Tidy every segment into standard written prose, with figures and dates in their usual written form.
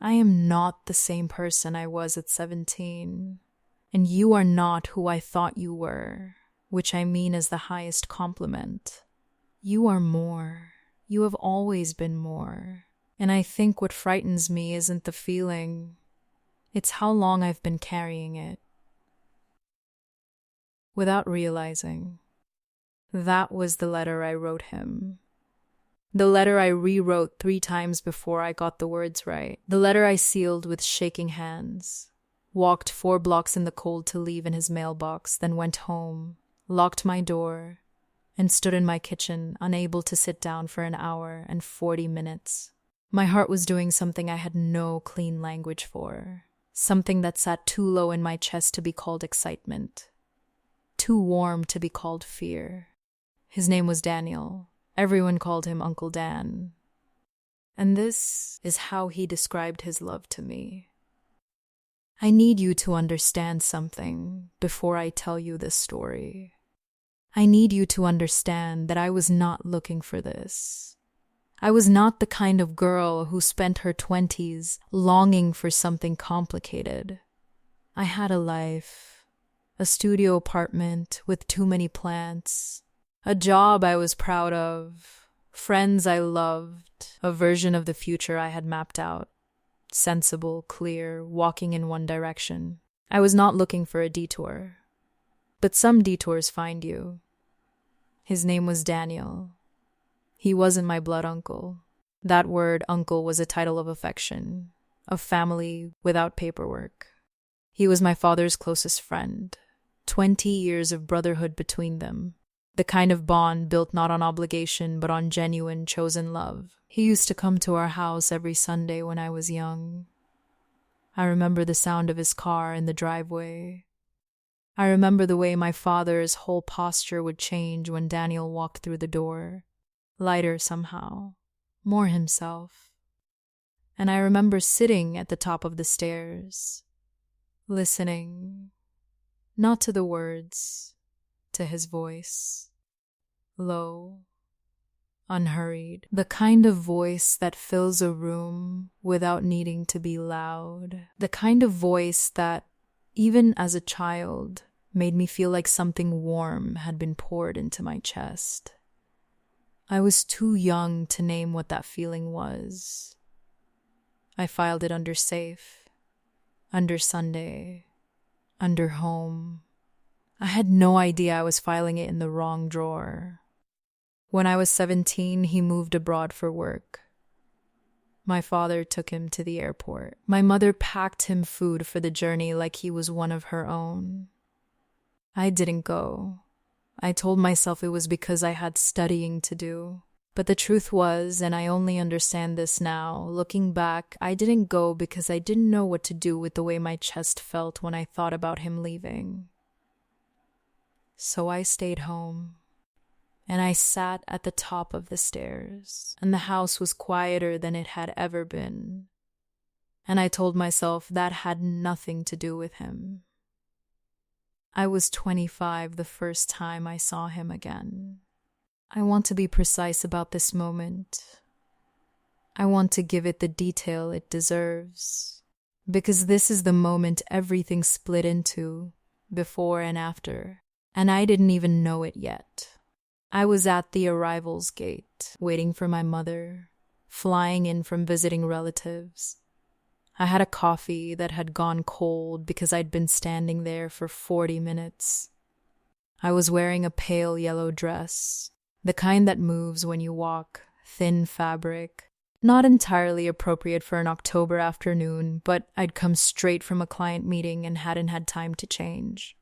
I am not the same person I was at 17. And you are not who I thought you were, which I mean as the highest compliment. You are more. You have always been more. And I think what frightens me isn't the feeling, it's how long I've been carrying it. Without realizing, that was the letter I wrote him. The letter I rewrote 3 times before I got the words right. The letter I sealed with shaking hands. Walked 4 blocks in the cold to leave in his mailbox, then went home, locked my door, and stood in my kitchen, unable to sit down for an hour and 40 minutes. My heart was doing something I had no clean language for, something that sat too low in my chest to be called excitement, too warm to be called fear. His name was Daniel. Everyone called him Uncle Dan. And this is how he described his love to me. I need you to understand something before I tell you this story. I need you to understand that I was not looking for this. I was not the kind of girl who spent her 20s longing for something complicated. I had a life, a studio apartment with too many plants, a job I was proud of, friends I loved, a version of the future I had mapped out. Sensible, clear, walking in one direction. I was not looking for a detour. But some detours find you. His name was Daniel. He wasn't my blood uncle. That word, uncle, was a title of affection, of family without paperwork. He was my father's closest friend. 20 years of brotherhood between them. The kind of bond built not on obligation but on genuine, chosen love. He used to come to our house every Sunday when I was young. I remember the sound of his car in the driveway. I remember the way my father's whole posture would change when Daniel walked through the door. Lighter somehow, more himself. And I remember sitting at the top of the stairs, listening, not to the words, to his voice, low, unhurried, the kind of voice that fills a room without needing to be loud, the kind of voice that, even as a child, made me feel like something warm had been poured into my chest. I was too young to name what that feeling was. I filed it under safe, under Sunday, under home. I had no idea I was filing it in the wrong drawer. When I was 17, he moved abroad for work. My father took him to the airport. My mother packed him food for the journey like he was one of her own. I didn't go. I told myself it was because I had studying to do. But the truth was, and I only understand this now, looking back, I didn't go because I didn't know what to do with the way my chest felt when I thought about him leaving. So I stayed home, and I sat at the top of the stairs, and the house was quieter than it had ever been. And I told myself that had nothing to do with him. I was 25 the first time I saw him again. I want to be precise about this moment. I want to give it the detail it deserves, because this is the moment everything split into, before and after. And I didn't even know it yet. I was at the arrivals gate, waiting for my mother, flying in from visiting relatives. I had a coffee that had gone cold because I'd been standing there for 40 minutes. I was wearing a pale yellow dress, the kind that moves when you walk, thin fabric, not entirely appropriate for an October afternoon, but I'd come straight from a client meeting and hadn't had time to change.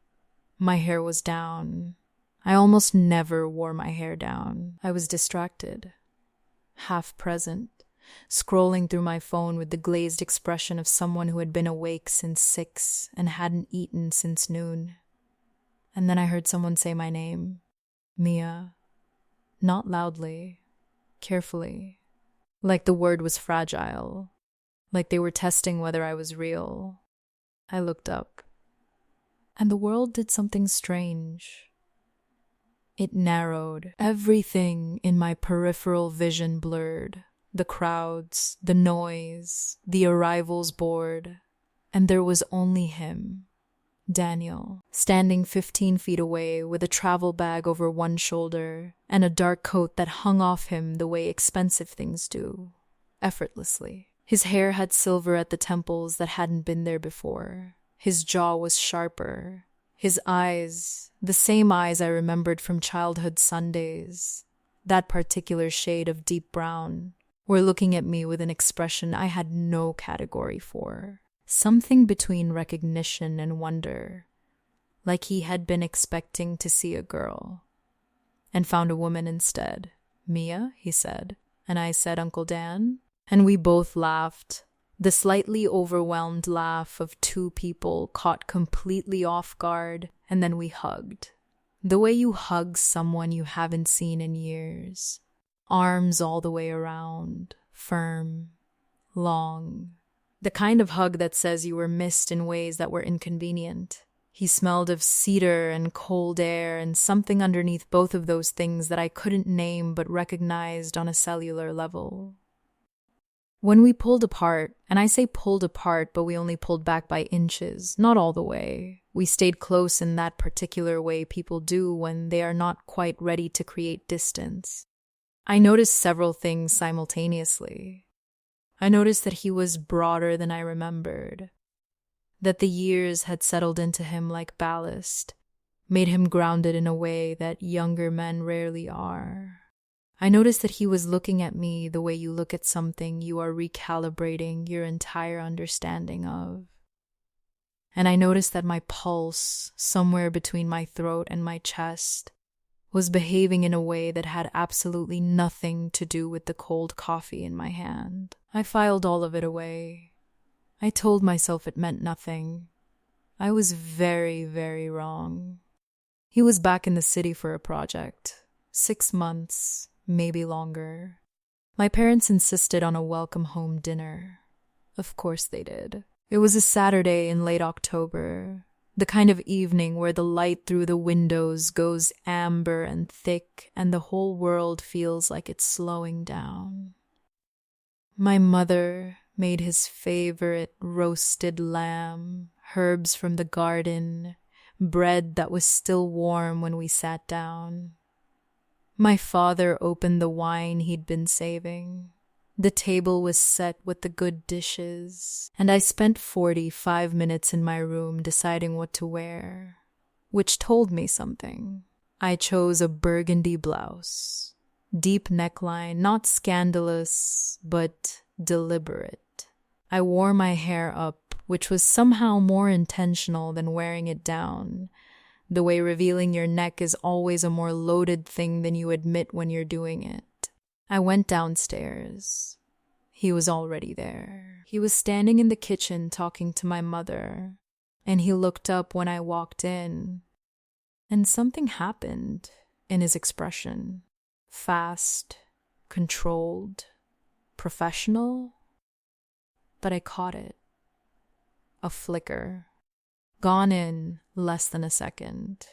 My hair was down. I almost never wore my hair down. I was distracted, half present, scrolling through my phone with the glazed expression of someone who had been awake since 6 and hadn't eaten since noon. And then I heard someone say my name, Mia, not loudly, carefully, like the word was fragile, like they were testing whether I was real. I looked up. And the world did something strange. It narrowed. Everything in my peripheral vision blurred. The crowds, the noise, the arrivals board, and there was only him, Daniel, standing 15 feet away with a travel bag over one shoulder and a dark coat that hung off him the way expensive things do, effortlessly. His hair had silver at the temples that hadn't been there before. His jaw was sharper. His eyes, the same eyes I remembered from childhood Sundays, that particular shade of deep brown, were looking at me with an expression I had no category for. Something between recognition and wonder, like he had been expecting to see a girl and found a woman instead. "Mia," he said, and I said, "Uncle Dan," and we both laughed, the slightly overwhelmed laugh of two people caught completely off guard, and then we hugged. The way you hug someone you haven't seen in years, arms all the way around, firm, long. The kind of hug that says you were missed in ways that were inconvenient. He smelled of cedar and cold air and something underneath both of those things that I couldn't name but recognized on a cellular level. When we pulled apart, and I say pulled apart, but we only pulled back by inches, not all the way. We stayed close in that particular way people do when they are not quite ready to create distance. I noticed several things simultaneously. I noticed that he was broader than I remembered, that the years had settled into him like ballast, made him grounded in a way that younger men rarely are. I noticed that he was looking at me the way you look at something you are recalibrating your entire understanding of. And I noticed that my pulse, somewhere between my throat and my chest, was behaving in a way that had absolutely nothing to do with the cold coffee in my hand. I filed all of it away. I told myself it meant nothing. I was very, very wrong. He was back in the city for a project. 6 months, maybe longer. My parents insisted on a welcome home dinner. Of course they did. It was a Saturday in late October, the kind of evening where the light through the windows goes amber and thick and the whole world feels like it's slowing down. My mother made his favorite roasted lamb, herbs from the garden, bread that was still warm when we sat down. My father opened the wine he'd been saving. The table was set with the good dishes, and I spent 45 minutes in my room deciding what to wear, which told me something. I chose a burgundy blouse, deep neckline, not scandalous, but deliberate. I wore my hair up, which was somehow more intentional than wearing it down, the way revealing your neck is always a more loaded thing than you admit when you're doing it. I went downstairs. He was already there. He was standing in the kitchen talking to my mother, and he looked up when I walked in, and something happened in his expression. Fast, controlled, professional, but I caught it. A flicker. Gone in less than a second.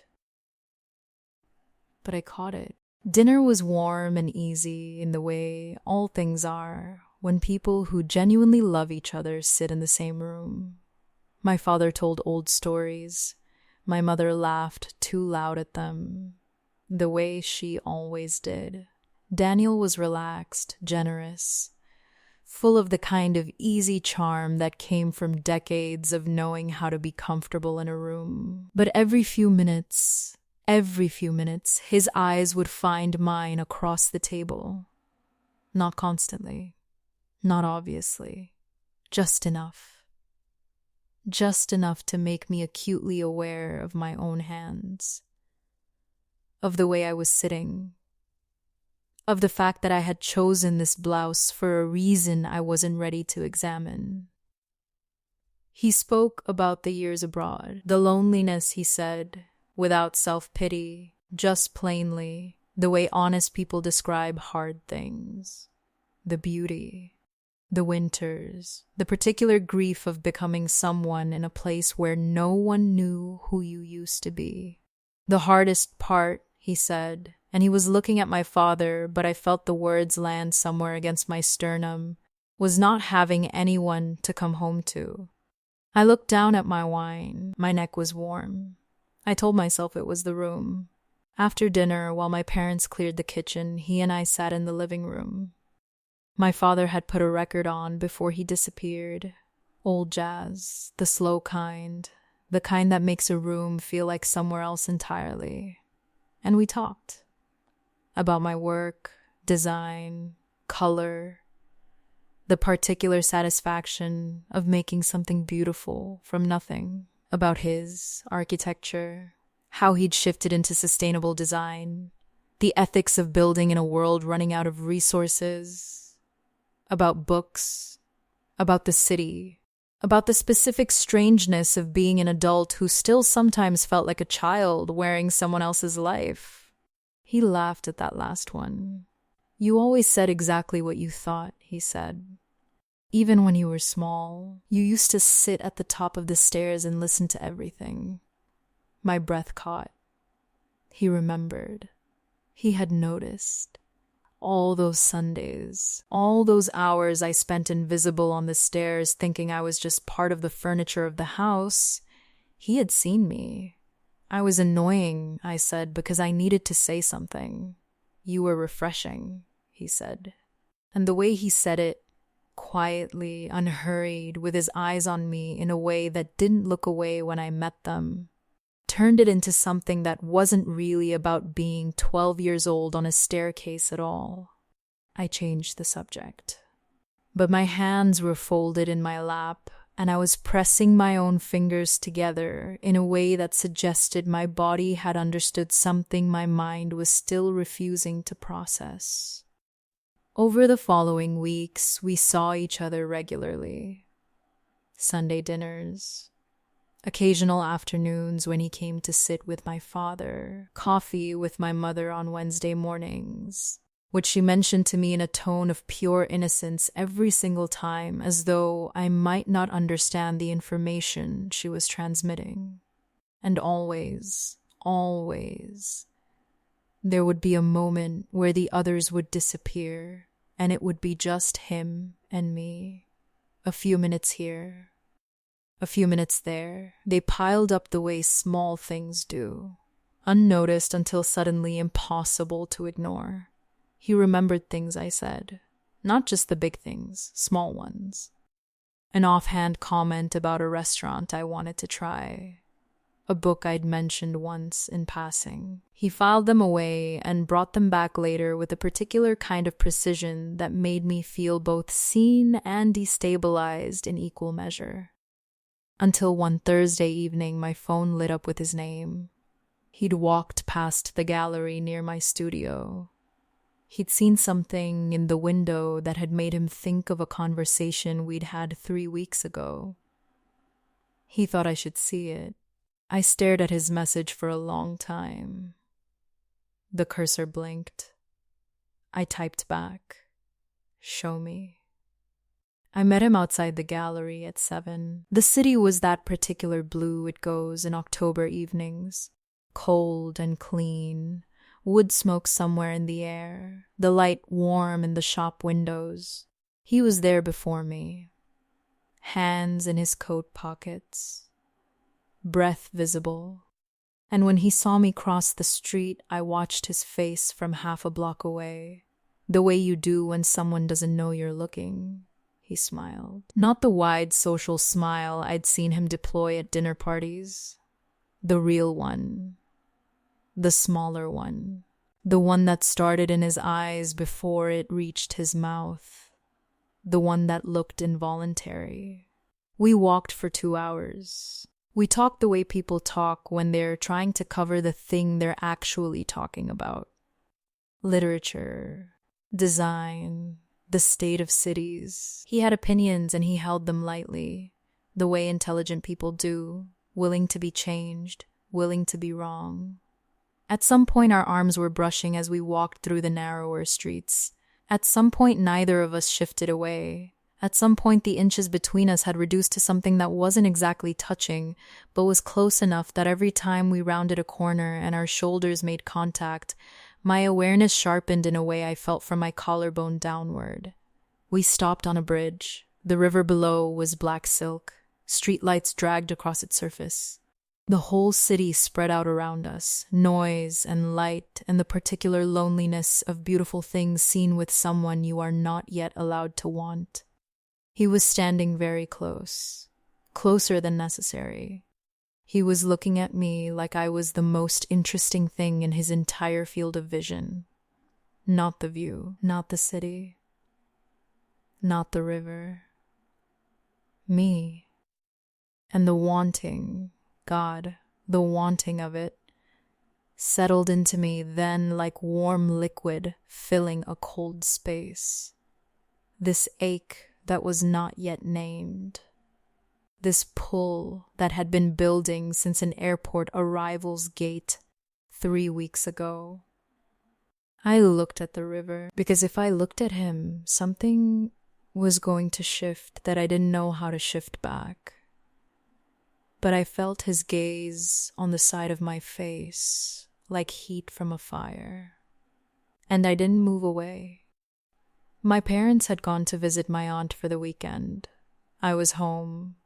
But I caught it. Dinner was warm and easy in the way all things are when people who genuinely love each other sit in the same room. My father told old stories. My mother laughed too loud at them, the way she always did. Daniel was relaxed, generous, full of the kind of easy charm that came from decades of knowing how to be comfortable in a room. But every few minutes, his eyes would find mine across the table. Not constantly, not obviously, just enough. Just enough to make me acutely aware of my own hands, of the way I was sitting, of the fact that I had chosen this blouse for a reason I wasn't ready to examine. He spoke about the years abroad, the loneliness, he said, without self-pity, just plainly, the way honest people describe hard things. The beauty, the winters, the particular grief of becoming someone in a place where no one knew who you used to be. The hardest part, he said, and he was looking at my father, but I felt the words land somewhere against my sternum, was not having anyone to come home to. I looked down at my wine. My neck was warm. I told myself it was the room. After dinner, while my parents cleared the kitchen, he and I sat in the living room. My father had put a record on before he disappeared. Old jazz, the slow kind, the kind that makes a room feel like somewhere else entirely. And we talked about my work, design, color, the particular satisfaction of making something beautiful from nothing, about his architecture, how he'd shifted into sustainable design, the ethics of building in a world running out of resources, about books, about the city, about the specific strangeness of being an adult who still sometimes felt like a child wearing someone else's life. He laughed at that last one. You always said exactly what you thought, he said. Even when you were small, you used to sit at the top of the stairs and listen to everything. My breath caught. He remembered. He had noticed. All those Sundays, all those hours I spent invisible on the stairs thinking I was just part of the furniture of the house, he had seen me. I was annoying, I said, because I needed to say something. You were refreshing, he said. And the way he said it, quietly, unhurried, with his eyes on me in a way that didn't look away when I met them, turned it into something that wasn't really about being 12 years old on a staircase at all. I changed the subject. But my hands were folded in my lap, and I was pressing my own fingers together in a way that suggested my body had understood something my mind was still refusing to process. Over the following weeks, we saw each other regularly. Sunday dinners, occasional afternoons when he came to sit with my father, coffee with my mother on Wednesday mornings, which she mentioned to me in a tone of pure innocence every single time, as though I might not understand the information she was transmitting. And always, there would be a moment where the others would disappear, and it would be just him and me. A few minutes here, a few minutes there. They piled up the way small things do, unnoticed until suddenly impossible to ignore. He remembered things I said, not just the big things, small ones. An offhand comment about a restaurant I wanted to try, a book I'd mentioned once in passing. He filed them away and brought them back later with a particular kind of precision that made me feel both seen and destabilized in equal measure. Until one Thursday evening, my phone lit up with his name. He'd walked past the gallery near my studio. He'd seen something in the window that had made him think of a conversation we'd had 3 weeks ago. He thought I should see it. I stared at his message for a long time. The cursor blinked. I typed back, "Show me." I met him outside the gallery at 7. The city was that particular blue it goes in October evenings, cold and clean, wood smoke somewhere in the air, the light warm in the shop windows. He was there before me, hands in his coat pockets, breath visible, and when he saw me cross the street, I watched his face from half a block away, the way you do when someone doesn't know you're looking. He smiled. Not the wide social smile I'd seen him deploy at dinner parties. The real one. The smaller one. The one that started in his eyes before it reached his mouth. The one that looked involuntary. We walked for 2 hours. We talked the way people talk when they're trying to cover the thing they're actually talking about. Literature, design, the state of cities. He had opinions and he held them lightly, the way intelligent people do, willing to be changed, willing to be wrong. At some point our arms were brushing as we walked through the narrower streets. At some point neither of us shifted away. At some point the inches between us had reduced to something that wasn't exactly touching, but was close enough that every time we rounded a corner and our shoulders made contact, My awareness sharpened in a way I felt from my collarbone downward. We stopped on a bridge. The river below was black silk. Streetlights dragged across its surface. The whole city spread out around us, noise and light and the particular loneliness of beautiful things seen with someone you are not yet allowed to want. He was standing very close, closer than necessary. He was looking at me like I was the most interesting thing in his entire field of vision. Not the view, not the city, not the river. Me. And the wanting, God, the wanting of it, settled into me then like warm liquid filling a cold space. This ache that was not yet named. This pull that had been building since an airport arrival's gate 3 weeks ago. I looked at the river because if I looked at him, something was going to shift that I didn't know how to shift back. But I felt his gaze on the side of my face like heat from a fire. And I didn't move away. My parents had gone to visit my aunt for the weekend. I was home,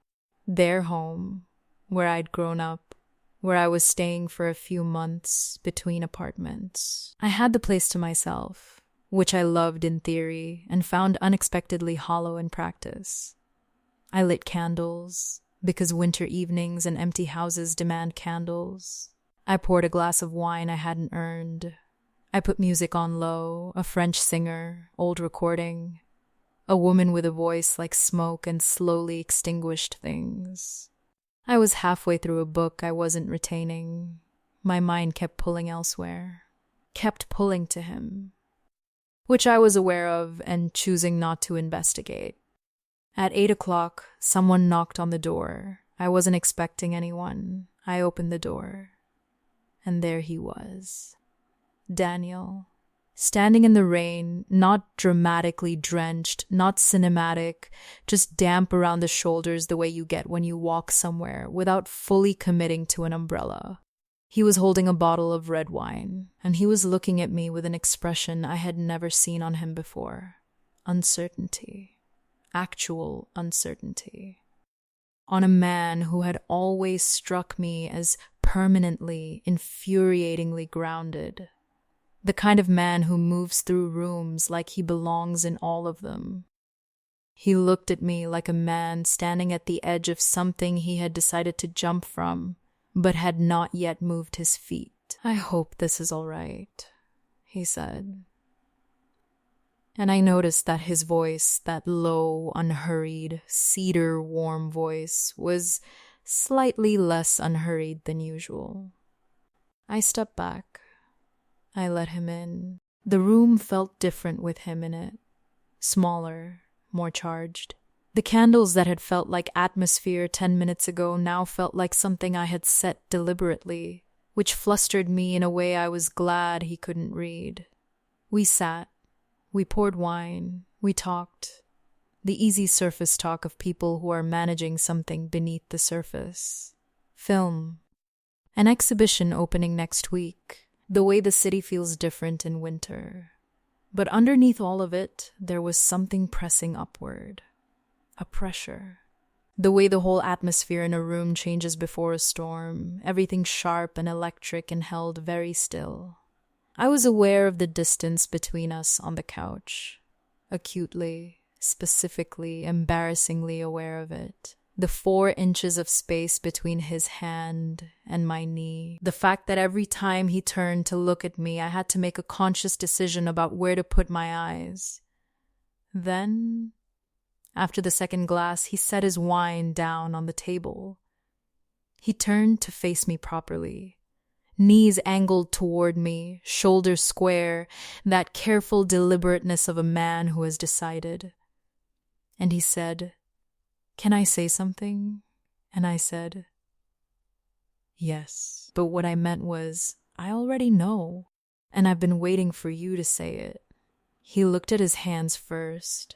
their home, where I'd grown up, where I was staying for a few months between apartments. I had the place to myself, which I loved in theory and found unexpectedly hollow in practice. I lit candles, because winter evenings and empty houses demand candles. I poured a glass of wine I hadn't earned. I put music on low, a French singer, old recording, a woman with a voice like smoke and slowly extinguished things. I was halfway through a book I wasn't retaining. My mind kept pulling elsewhere, kept pulling to him, which I was aware of and choosing not to investigate. At 8 o'clock, someone knocked on the door. I wasn't expecting anyone. I opened the door, and there he was. Daniel, standing in the rain, not dramatically drenched, not cinematic, just damp around the shoulders the way you get when you walk somewhere without fully committing to an umbrella. He was holding a bottle of red wine, and he was looking at me with an expression I had never seen on him before. Uncertainty. Actual uncertainty. On a man who had always struck me as permanently, infuriatingly grounded. The kind of man who moves through rooms like he belongs in all of them. He looked at me like a man standing at the edge of something he had decided to jump from, but had not yet moved his feet. "I hope this is all right," he said. And I noticed that his voice, that low, unhurried, cedar-warm voice, was slightly less unhurried than usual. I stepped back. I let him in. The room felt different with him in it. Smaller, more charged. The candles that had felt like atmosphere 10 minutes ago now felt like something I had set deliberately, which flustered me in a way I was glad he couldn't read. We sat. We poured wine. We talked. The easy surface talk of people who are managing something beneath the surface. Film. An exhibition opening next week. The way the city feels different in winter. But underneath all of it, there was something pressing upward. A pressure. The way the whole atmosphere in a room changes before a storm, everything sharp and electric and held very still. I was aware of the distance between us on the couch. Acutely, specifically, embarrassingly aware of it. The 4 inches of space between his hand and my knee. The fact that every time he turned to look at me, I had to make a conscious decision about where to put my eyes. Then, after the second glass, he set his wine down on the table. He turned to face me properly. Knees angled toward me, shoulders square, that careful deliberateness of a man who has decided. And he said, "Can I say something?" And I said, "Yes." But what I meant was, I already know, and I've been waiting for you to say it. He looked at his hands first.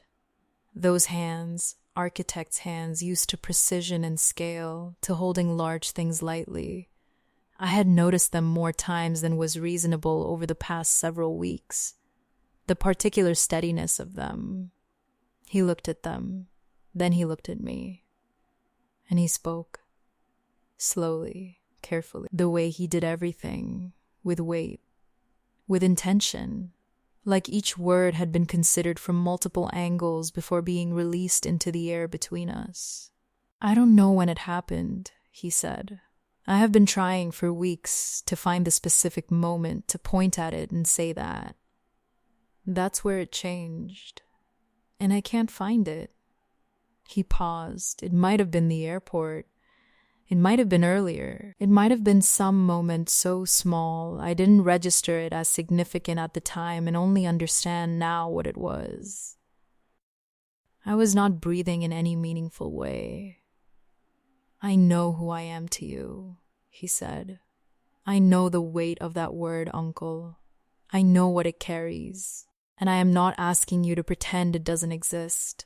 Those hands, architect's hands used to precision and scale, to holding large things lightly. I had noticed them more times than was reasonable over the past several weeks. The particular steadiness of them. He looked at them, then he looked at me, and he spoke. Slowly, carefully, the way he did everything, with weight, with intention, like each word had been considered from multiple angles before being released into the air between us. I don't know when it happened, he said. I have been trying for weeks to find the specific moment to point at it and say that. That's where it changed, and I can't find it. He paused. It might have been the airport. It might have been earlier. It might have been some moment so small I didn't register it as significant at the time and only understand now what it was. I was not breathing in any meaningful way. I know who I am to you, he said. I know the weight of that word, uncle. I know what it carries, and I am not asking you to pretend it doesn't exist.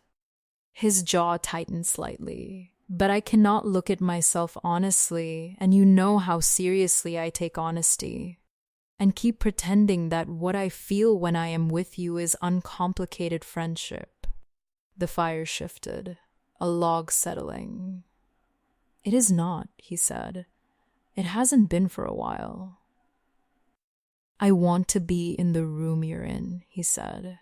His jaw tightened slightly. But I cannot look at myself honestly, and you know how seriously I take honesty, and keep pretending that what I feel when I am with you is uncomplicated friendship. The fire shifted, a log settling. It is not, he said. It hasn't been for a while. I want to be in the room you're in, he said.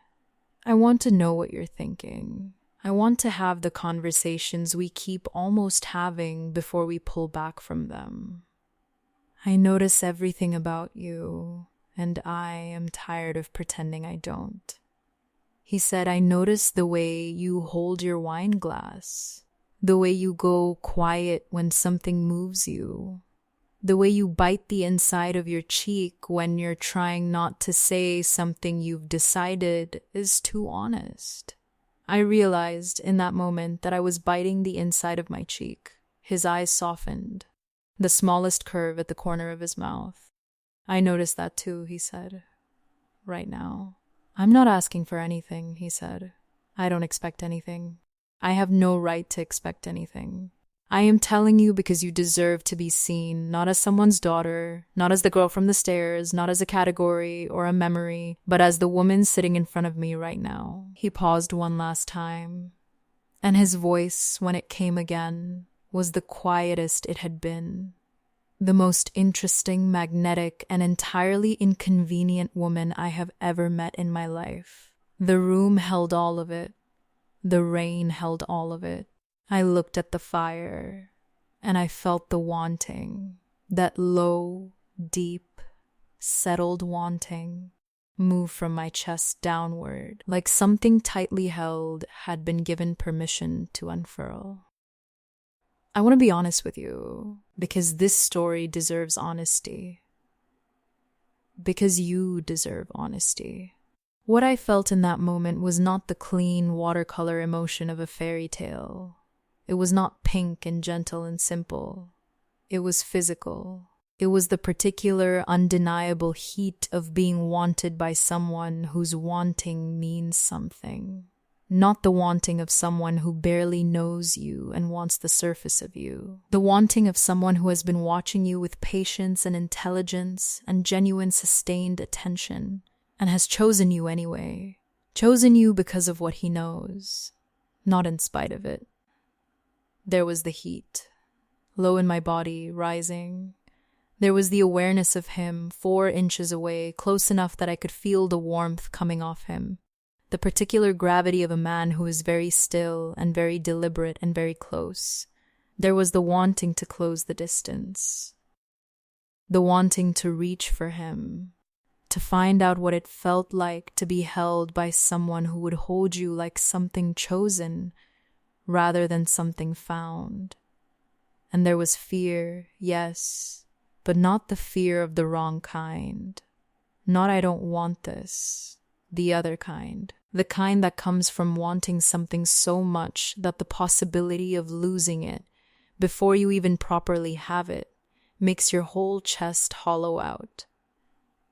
I want to know what you're thinking. I want to have the conversations we keep almost having before we pull back from them. I notice everything about you, and I am tired of pretending I don't. He said, I notice the way you hold your wine glass, the way you go quiet when something moves you, the way you bite the inside of your cheek when you're trying not to say something you've decided is too honest. I realized in that moment that I was biting the inside of my cheek. His eyes softened, the smallest curve at the corner of his mouth. I noticed that too, he said. Right now. I'm not asking for anything, he said. I don't expect anything. I have no right to expect anything. I am telling you because you deserve to be seen, not as someone's daughter, not as the girl from the stairs, not as a category or a memory, but as the woman sitting in front of me right now. He paused one last time, and his voice, when it came again, was the quietest it had been. The most interesting, magnetic, and entirely inconvenient woman I have ever met in my life. The room held all of it. The rain held all of it. I looked at the fire, and I felt the wanting, that low, deep, settled wanting, move from my chest downward, like something tightly held had been given permission to unfurl. I want to be honest with you, because this story deserves honesty. Because you deserve honesty. What I felt in that moment was not the clean watercolor emotion of a fairy tale. It was not pink and gentle and simple. It was physical. It was the particular, undeniable heat of being wanted by someone whose wanting means something. Not the wanting of someone who barely knows you and wants the surface of you. The wanting of someone who has been watching you with patience and intelligence and genuine sustained attention and has chosen you anyway. Chosen you because of what he knows, not in spite of it. There was the heat, low in my body, rising. There was the awareness of him 4 inches away, close enough that I could feel the warmth coming off him. The particular gravity of a man who is very still and very deliberate and very close. There was the wanting to close the distance. The wanting to reach for him, to find out what it felt like to be held by someone who would hold you like something chosen, rather than something found. And there was fear, yes, but not the fear of the wrong kind. Not I don't want this, the other kind. The kind that comes from wanting something so much that the possibility of losing it, before you even properly have it, makes your whole chest hollow out.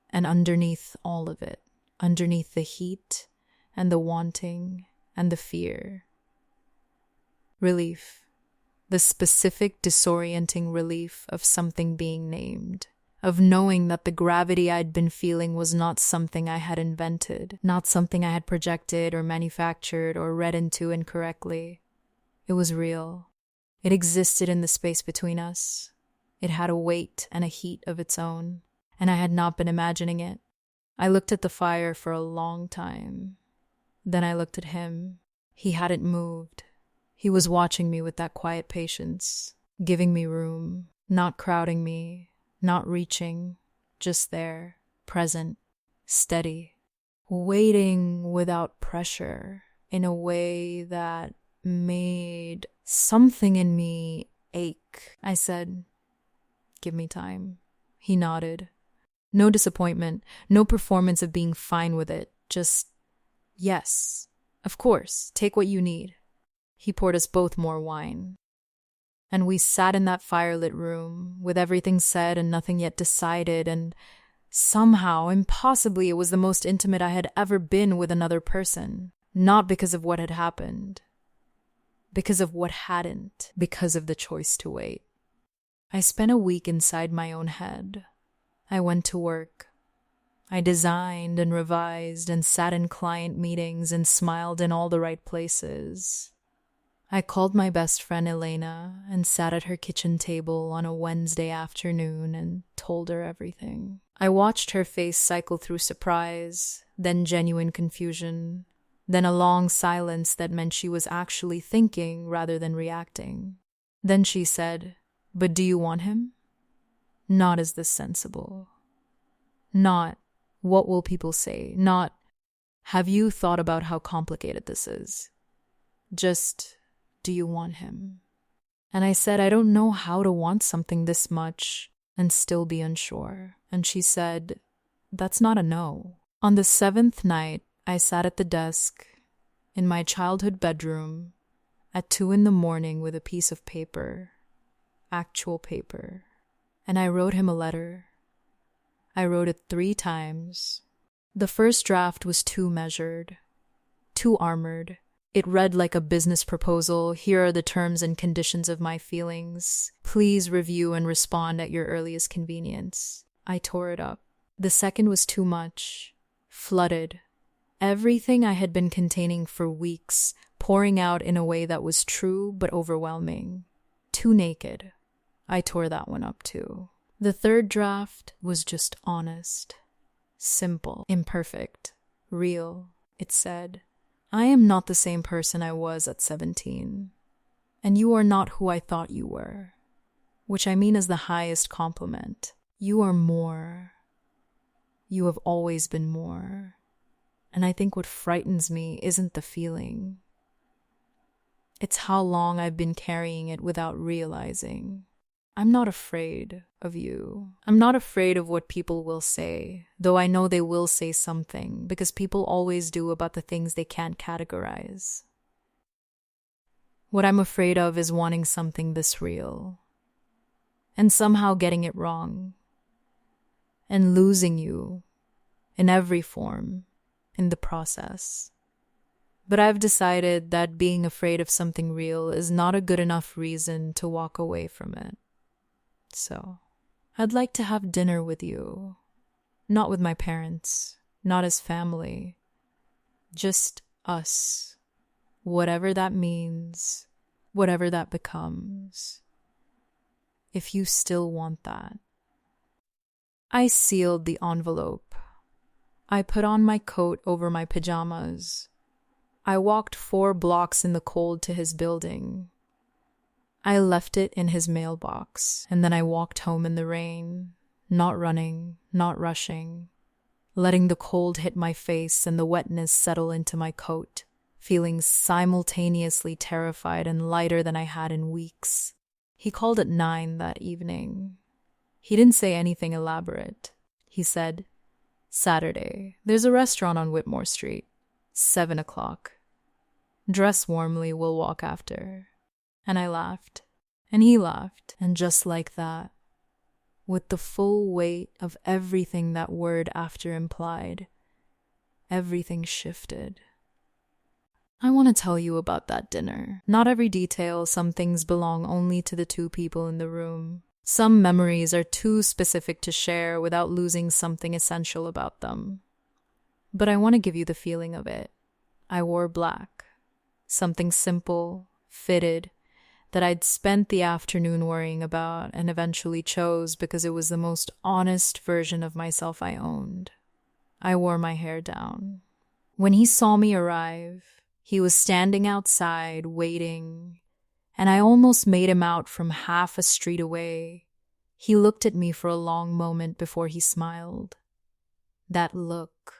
And underneath all of it, underneath the heat and the wanting and the fear, relief. the specific disorienting relief of something being named, of knowing that the gravity I'd been feeling was not something I had invented, not something I had projected or manufactured or read into incorrectly. It was real. It existed in the space between us. It had a weight and a heat of its own, and I had not been imagining it. I looked at the fire for a long time. Then I looked at him. He hadn't moved. He was watching me with that quiet patience, giving me room, not crowding me, not reaching, just there, present, steady, waiting without pressure in a way that made something in me ache. I said, "Give me time." He nodded. No disappointment, no performance of being fine with it, just, "Yes, of course, take what you need." He poured us both more wine. And we sat in that firelit room, with everything said and nothing yet decided, and somehow, impossibly, it was the most intimate I had ever been with another person. Not because of what had happened, because of what hadn't, because of the choice to wait. I spent a week inside my own head. I went to work. I designed and revised and sat in client meetings and smiled in all the right places. I called my best friend Elena and sat at her kitchen table on a Wednesday afternoon and told her everything. I watched her face cycle through surprise, then genuine confusion, then a long silence that meant she was actually thinking rather than reacting. Then she said, "But do you want him?" Not, "Is this sensible?" Not, "What will people say?" Not, "Have you thought about how complicated this is?" Just, "Do you want him?" And I said, "I don't know how to want something this much and still be unsure." And she said, "That's not a no." On the 7th night, I sat at the desk in my childhood bedroom at 2 a.m. with a piece of paper, actual paper, and I wrote him a letter. I wrote it 3 times. The first draft was too measured, too armored. It read like a business proposal. "Here are the terms and conditions of my feelings. Please review and respond at your earliest convenience." I tore it up. The second was too much, flooded. Everything I had been containing for weeks, pouring out in a way that was true but overwhelming. Too naked. I tore that one up too. The third draft was just honest, simple, imperfect, real. It said, "I am not the same person I was at 17, and you are not who I thought you were," which I mean as the highest compliment. You are more. You have always been more. And I think what frightens me isn't the feeling. It's how long I've been carrying it without realizing. I'm not afraid of you. I'm not afraid of what people will say, though I know they will say something, because people always do about the things they can't categorize. What I'm afraid of is wanting something this real, and somehow getting it wrong, and losing you in every form in the process. But I've decided that being afraid of something real is not a good enough reason to walk away from it. So, I'd like to have dinner with you. Not with my parents, not as family. Just us. Whatever that means, whatever that becomes. If you still want that. I sealed the envelope. I put on my coat over my pajamas. I walked 4 blocks in the cold to his building. I left it in his mailbox, and then I walked home in the rain, not running, not rushing, letting the cold hit my face and the wetness settle into my coat, feeling simultaneously terrified and lighter than I had in weeks. He called at 9 that evening. He didn't say anything elaborate. He said, "Saturday, there's a restaurant on Whitmore Street, 7 o'clock. Dress warmly, we'll walk after." And I laughed, and he laughed, and just like that, with the full weight of everything that word after implied, everything shifted. I want to tell you about that dinner. Not every detail, some things belong only to the two people in the room. Some memories are too specific to share without losing something essential about them. But I want to give you the feeling of it. I wore black. Something simple, fitted, that I'd spent the afternoon worrying about and eventually chose because it was the most honest version of myself I owned. I wore my hair down. When he saw me arrive, he was standing outside, waiting, and I almost made him out from half a street away. He looked at me for a long moment before he smiled. That look.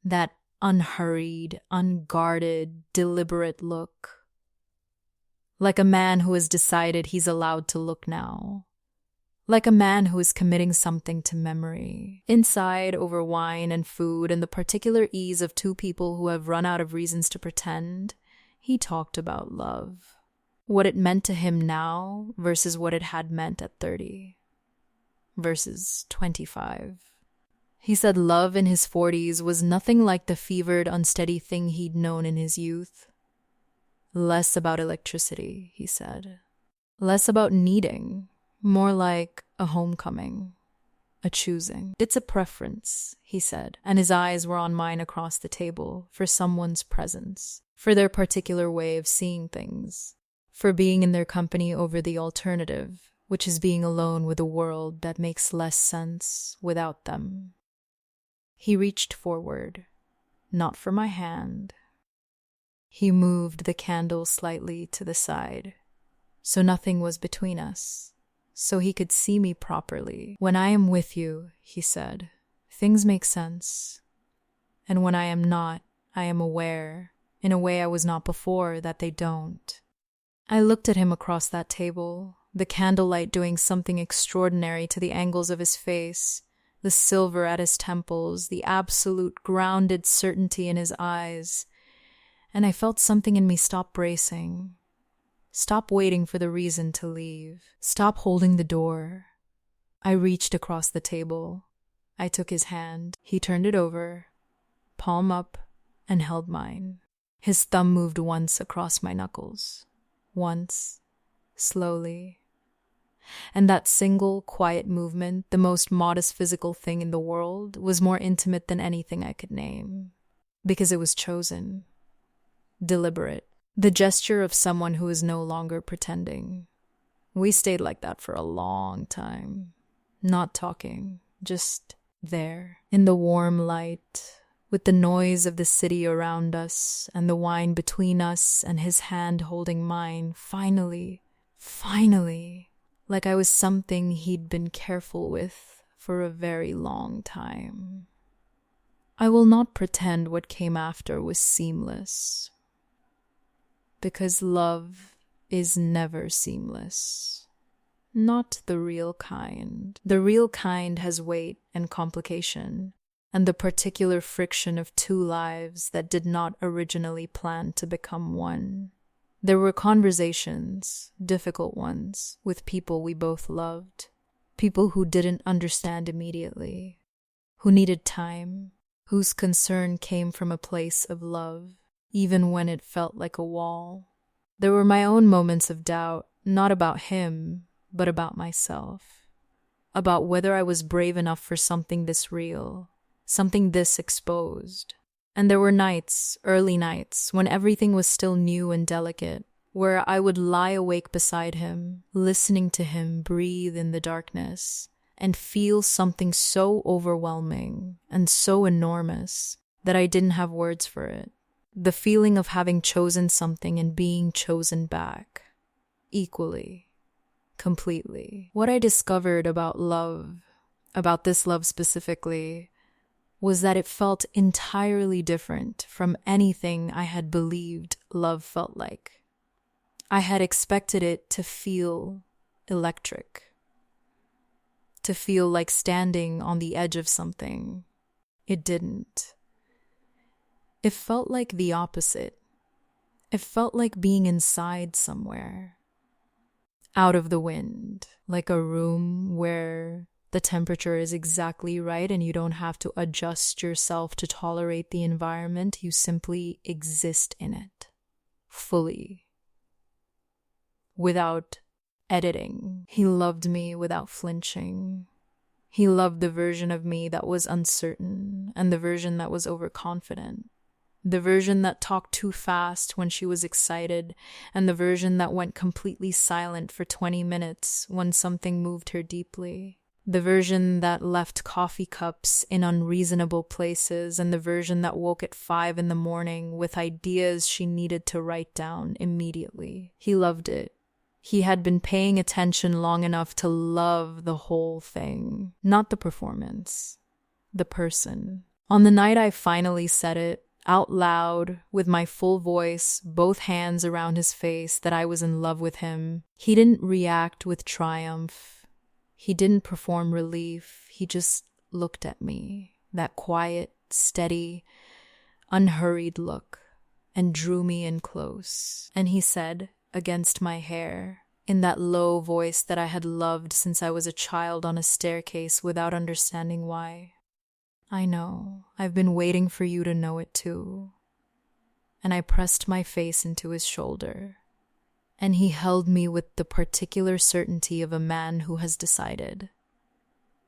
That unhurried, unguarded, deliberate look. Like a man who has decided he's allowed to look now. Like a man who is committing something to memory. Inside, over wine and food and the particular ease of two people who have run out of reasons to pretend, he talked about love. What it meant to him now versus what it had meant at 30. Versus 25. He said love in his 40s was nothing like the fevered, unsteady thing he'd known in his youth. Less about electricity, he said. Less about needing. More like a homecoming. A choosing. It's a preference, he said, and his eyes were on mine across the table, for someone's presence, for their particular way of seeing things, for being in their company over the alternative, which is being alone with a world that makes less sense without them. He reached forward, not for my hand. He moved the candle slightly to the side, so nothing was between us, so he could see me properly. When I am with you, he said, things make sense. And when I am not, I am aware, in a way I was not before, that they don't. I looked at him across that table, the candlelight doing something extraordinary to the angles of his face, the silver at his temples, the absolute grounded certainty in his eyes, and I felt something in me stop bracing, stop waiting for the reason to leave, stop holding the door. I reached across the table. I took his hand. He turned it over, palm up, and held mine. His thumb moved once across my knuckles. Once, slowly. And that single, quiet movement, the most modest physical thing in the world, was more intimate than anything I could name. Because it was chosen. Deliberate. The gesture of someone who is no longer pretending. We stayed like that for a long time. Not talking, just there. In the warm light, with the noise of the city around us, and the wine between us, and his hand holding mine, finally, like I was something he'd been careful with for a very long time. I will not pretend what came after was seamless, because love is never seamless. Not the real kind. The real kind has weight and complication, and the particular friction of two lives that did not originally plan to become one. There were conversations, difficult ones, with people we both loved, people who didn't understand immediately, who needed time, whose concern came from a place of love, even when it felt like a wall. There were my own moments of doubt, not about him, but about myself, about whether I was brave enough for something this real, something this exposed. And there were nights, early nights, when everything was still new and delicate, where I would lie awake beside him, listening to him breathe in the darkness, and feel something so overwhelming and so enormous that I didn't have words for it. The feeling of having chosen something and being chosen back, equally, completely. What I discovered about love, about this love specifically, was that it felt entirely different from anything I had believed love felt like. I had expected it to feel electric, to feel like standing on the edge of something. It didn't. It felt like the opposite. It felt like being inside somewhere, out of the wind, like a room where The temperature is exactly right and you don't have to adjust yourself to tolerate the environment. You simply exist in it fully, without editing. He loved me without flinching. He loved the version of me that was uncertain and the version that was overconfident. The version that talked too fast when she was excited, and the version that went completely silent for 20 minutes when something moved her deeply. The version that left coffee cups in unreasonable places, and the version that woke at 5 in the morning with ideas she needed to write down immediately. He loved it. He had been paying attention long enough to love the whole thing, not the performance, the person. On the night I finally said it, out loud, with my full voice, both hands around his face, that I was in love with him, he didn't react with triumph. He didn't perform relief. He just looked at me, that quiet, steady, unhurried look, and drew me in close. And he said, against my hair, in that low voice that I had loved since I was a child on a staircase without understanding why, I know, I've been waiting for you to know it too. And I pressed my face into his shoulder, and he held me with the particular certainty of a man who has decided,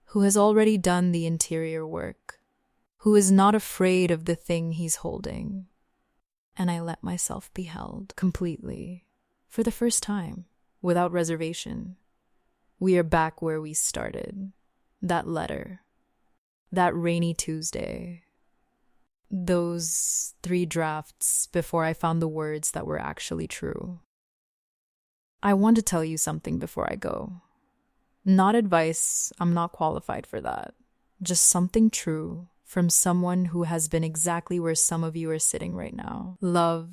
who has already done the interior work, who is not afraid of the thing he's holding. And I let myself be held completely, for the first time, without reservation. We are back where we started. That letter. That rainy Tuesday. Those 3 drafts before I found the words that were actually true. I want to tell you something before I go. Not advice, I'm not qualified for that. Just something true from someone who has been exactly where some of you are sitting right now. Love,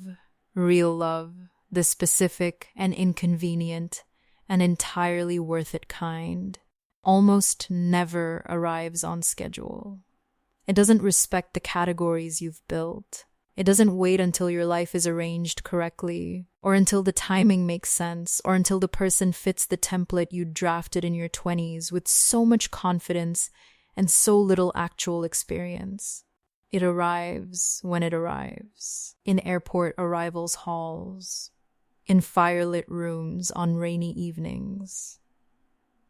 real love, the specific and inconvenient and entirely worth it kind, almost never arrives on schedule. It doesn't respect the categories you've built. It doesn't wait until your life is arranged correctly, or until the timing makes sense, or until the person fits the template you drafted in your 20s with so much confidence and so little actual experience. It arrives when it arrives, in airport arrivals halls, in firelit rooms on rainy evenings.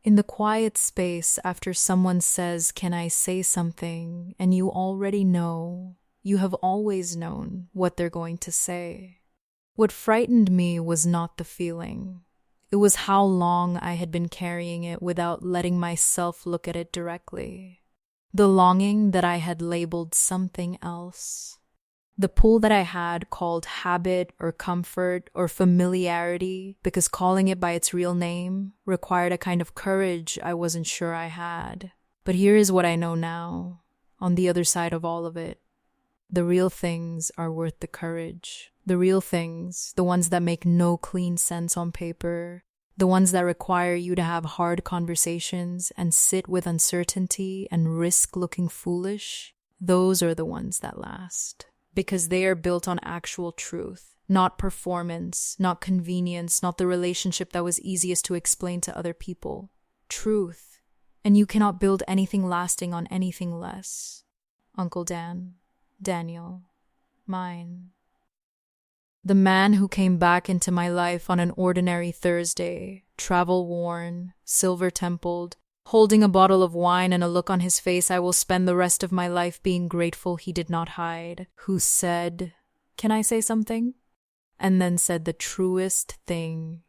In the quiet space after someone says, "Can I say something?" and you already know, you have always known what they're going to say. What frightened me was not the feeling. It was how long I had been carrying it without letting myself look at it directly. The longing that I had labeled something else. The pull that I had called habit or comfort or familiarity, because calling it by its real name required a kind of courage I wasn't sure I had. But here is what I know now, on the other side of all of it. The real things are worth the courage. The real things, the ones that make no clean sense on paper, the ones that require you to have hard conversations and sit with uncertainty and risk looking foolish, those are the ones that last. Because they are built on actual truth, not performance, not convenience, not the relationship that was easiest to explain to other people. Truth. And you cannot build anything lasting on anything less. Uncle Dan, Daniel, mine. The man who came back into my life on an ordinary Thursday, travel-worn, silver-templed, holding a bottle of wine and a look on his face I will spend the rest of my life being grateful he did not hide, who said, "Can I say something?" and then said the truest thing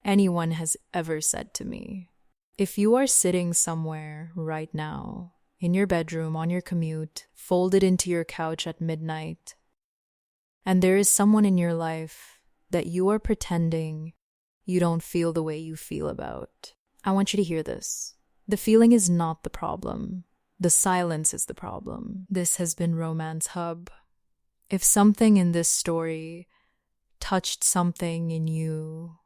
anyone has ever said to me. If you are sitting somewhere right now, in your bedroom, on your commute, folded into your couch at midnight, and there is someone in your life that you are pretending you don't feel the way you feel about, I want you to hear this. The feeling is not the problem. The silence is the problem. This has been Romance Hub. If something in this story touched something in you,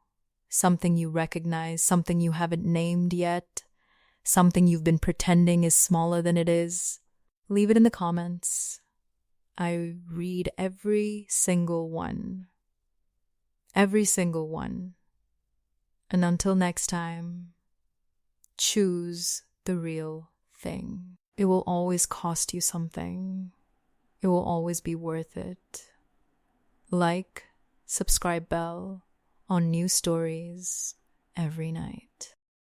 something you recognize, something you haven't named yet, something you've been pretending is smaller than it is, leave it in the comments. I read every single one. Every single one. And until next time, choose the real thing. It will always cost you something. It will always be worth it. Like, subscribe bell on new stories every night.